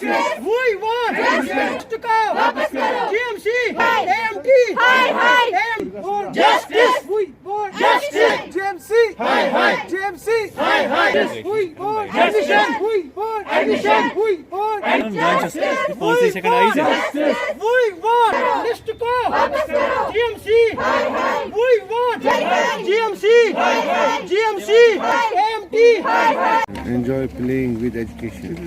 We want to go. GMC, AMT, justice. We want justice. GMC, GMC, we want admission. We want admission. We want justice. We want list to go. GMC, we want GMC, AMT. Enjoy playing with education.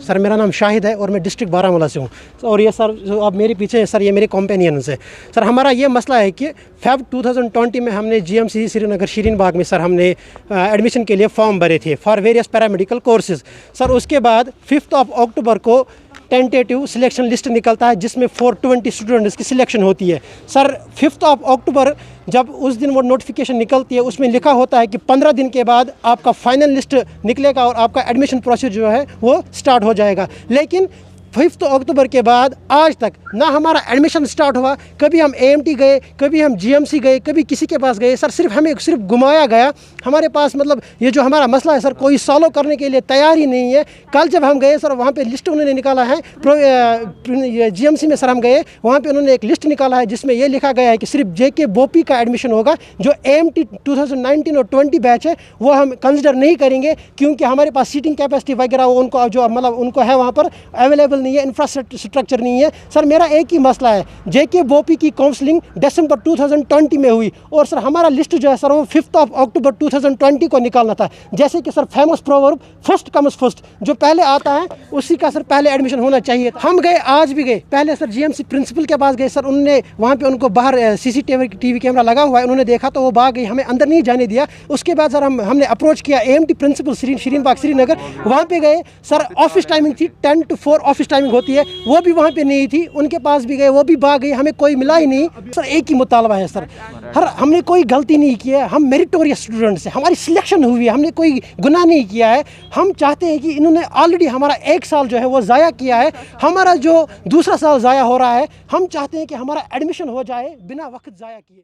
Sir मेरा नाम शाहिद है और मैं district Baramulla से हूँ और ये sir जो आप मेरे पीछे हैं सर ये मेरे कॉम्पेनियंस है। सर हमारा ये मसला है कि फेब 2020 में हमने GMC श्रीनगर शीरीन बाग में सर हमने एडमिशन के लिए फॉर्म भरे थे for various paramedical courses. Sir उसके बाद 5 अक्टूबर को टेंटेटिव सिलेक्शन लिस्ट निकलता है जिसमें 420 स्टूडेंट्स की सिलेक्शन होती है। सर 5 अक्टूबर जब उस दिन वो नोटिफिकेशन निकलती है उसमें लिखा होता है कि 15 दिन के बाद आपका फाइनल लिस्ट निकलेगा और आपका एडमिशन प्रोसेस जो है वो स्टार्ट हो जाएगा। लेकिन 5 अक्टूबर के बाद आज तक ना हमारा एडमिशन स्टार्ट हुआ, कभी हम AMT गए, कभी हम GMC गए, कभी किसी के पास गए। सर हमें सिर्फ घुमाया गया। हमारे पास मतलब ये जो हमारा मसला है सर कोई सॉल्व करने के लिए तैयार ही नहीं है। कल जब हम गए सर वहाँ पे लिस्ट उन्होंने निकाला है GMC में सर हम गए वहाँ पे उन्होंने एक लिस्ट निकाला है जिसमें ये लिखा गया है कि सिर्फ JK बोपी का एडमिशन होगा। जो AMT 2019 और 20 बैच है वो हम कंसिडर नहीं करेंगे क्योंकि हमारे पास सीटिंग कैपेसिटी वगैरह उनको जो मतलब उनको है वहाँ पर अवेलेबल नहीं है, इंफ्रास्ट्रक्चर नहीं है। सर मेरा एक ही मसला है, JK बोपी की काउंसलिंग दिसंबर 2020 में हुई और सर हमारा लिस्ट जो है सर वो 5 अक्टूबर 2020 को निकालना था। जैसे कि sir famous proverb first comes first, जो पहले आता है उसी का सर पहले एडमिशन होना चाहिए। हम गए, आज भी गए, पहले सर GMC प्रिंसिपल के पास गए। सर उन्होंने वहाँ पे उनको बाहर CCTV कैमरा लगा हुआ है, उन्होंने देखा तो वो भाग गई, हमें अंदर नहीं जाने दिया। उसके बाद सर हमने अप्रोच किया AMT प्रिंसिपल शीरीन बाग श्रीनगर, वहाँ पे गए। सर ऑफिस टाइमिंग थी 10 to 4 ऑफिस टाइमिंग होती है, वो भी वहाँ पे नहीं थी। उनके पास भी गए, वो भी भाग गई, हमें कोई मिला ही नहीं। सर एक ही मुतालबा है सर, हमने कोई गलती नहीं की है, हम मेरिटोरियस स्टूडेंट्स हैं, हमारी सिलेक्शन हुई है, हमने कोई गुनाह नहीं किया है। हम चाहते हैं कि इन्होंने ऑलरेडी हमारा 1 साल जो है वो ज़ाया किया है, हमारा जो दूसरा साल ज़ाया हो रहा है। हम चाहते हैं कि हमारा एडमिशन हो जाए बिना वक्त ज़ाया किए।